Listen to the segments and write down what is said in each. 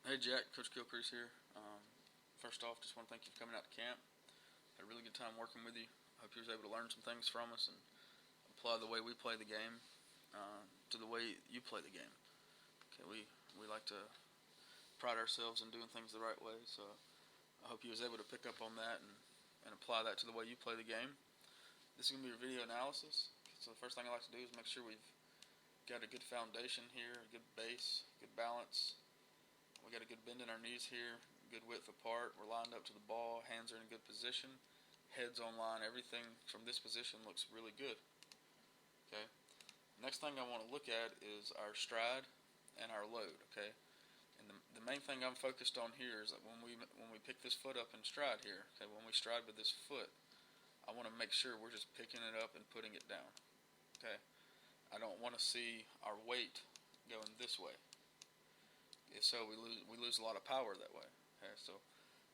Hey Jack, Coach Gilcrease here. First off, just want to thank you for coming out to camp. Had a really good time working with you. Hope you was able to learn some things from us and apply the way we play the game to the way you play the game. Okay, we like to pride ourselves in doing things the right way, so I hope you was able to pick up on that and apply that to the way you play the game. This is going to be a video analysis. So the first thing I like to do is make sure we've got a good foundation here, a good base, good balance. We got a good bend in our knees here, good width apart. We're lined up to the ball, hands are in a good position, heads on line. Everything from this position looks really good. Okay. Next thing I want to look at is our stride and our load. Okay. And the main thing I'm focused on here is that when we pick this foot up and stride here, okay, when we stride with this foot, I want to make sure we're just picking it up and putting it down. Okay. I don't want to see our weight going this way. If so, we lose a lot of power that way. Okay, so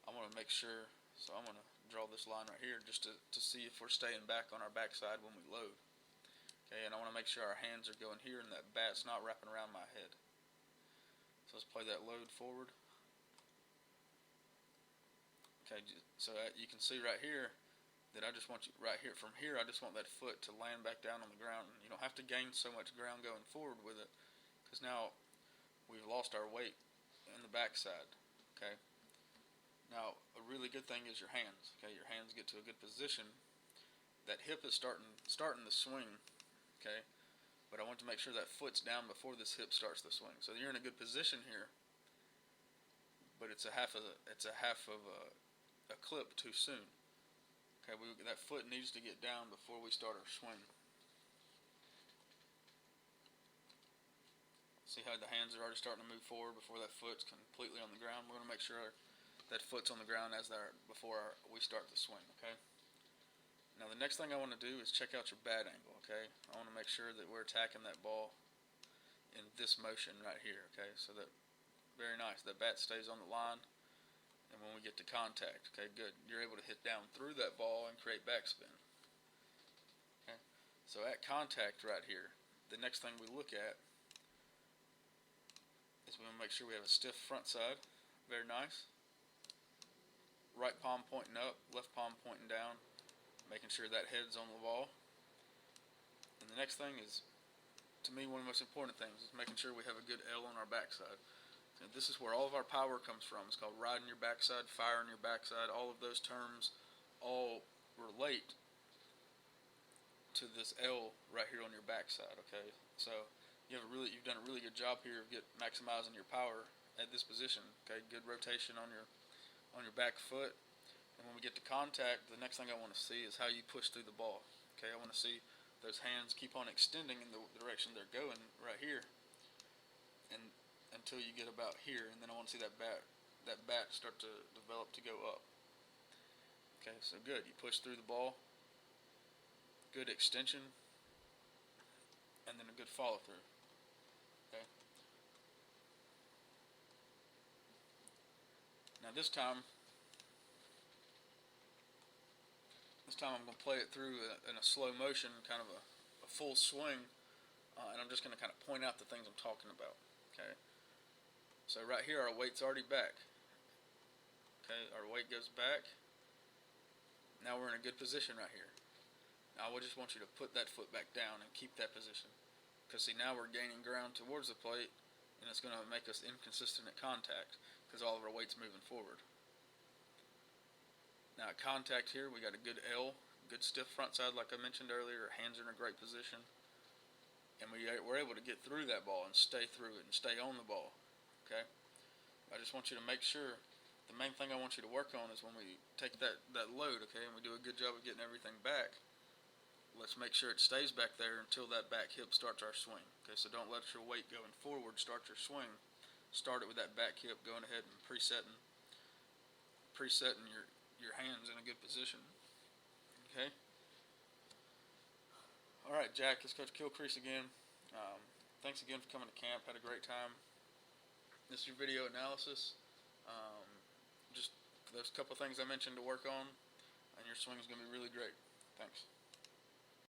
I want to make sure. So I'm going to draw this line right here just to see if we're staying back on our backside when we load. Okay, and I want to make sure our hands are going here and that bat's not wrapping around my head. So let's play that load forward. Okay, so you can see right here that I just want you right here. From here, I just want that foot to land back down on the ground. And you don't have to gain so much ground going forward with it, because now we've lost our weight in the backside. Okay. Now a really good thing is your hands. Okay, your hands get to a good position. That hip is starting the swing. Okay, but I want to make sure that foot's down before this hip starts the swing. So you're in a good position here, but it's a half of a clip too soon. Okay, that foot needs to get down before we start our swing. See how the hands are already starting to move forward before that foot's completely on the ground. We're going to make sure that foot's on the ground before we start the swing. Okay. Now the next thing I want to do is check out your bat angle. Okay. I want to make sure that we're attacking that ball in this motion right here. Okay. So that very nice. That bat stays on the line, and when we get to contact, okay, good. You're able to hit down through that ball and create backspin. Okay. So at contact right here, the next thing we look at is we want to make sure we have a stiff front side. Very nice. Right palm pointing up, left palm pointing down, making sure that head's on the ball. And the next thing is, to me, one of the most important things is making sure we have a good L on our backside. And this is where all of our power comes from. It's called riding your backside, firing your backside. All of those terms all relate to this L right here on your backside. Okay, so you've done a really good job here of maximizing your power at this position. Okay, good rotation on your back foot, and when we get to contact, the next thing I want to see is how you push through the ball. Okay, I want to see those hands keep on extending in the direction they're going right here, and until you get about here, and then I want to see that bat start to develop to go up. Okay, so good. You push through the ball, good extension, and then a good follow through. Okay. Now this time I'm going to play it through in a slow motion, kind of a full swing, and I'm just going to kind of point out the things I'm talking about. Okay. So right here, our weight's already back. Okay, our weight goes back. Now we're in a good position right here. Now I just want you to put that foot back down and keep that position. Because see, now we're gaining ground towards the plate, and it's going to make us inconsistent at contact because all of our weight's moving forward. Now at contact here, we got a good L, good stiff front side like I mentioned earlier. Our hands are in a great position, and we're able to get through that ball and stay through it and stay on the ball. Okay, I just want you to make sure. The main thing I want you to work on is when we take that load, okay, and we do a good job of getting everything back, let's make sure it stays back there until that back hip starts our swing. Okay, so don't let your weight going forward start your swing. Start it with that back hip going ahead and presetting your hands in a good position. Okay. All right, Jack, it's Coach Gilcrease again. Thanks again for coming to camp. Had a great time. This is your video analysis. Just those couple things I mentioned to work on, and your swing is going to be really great. Thanks.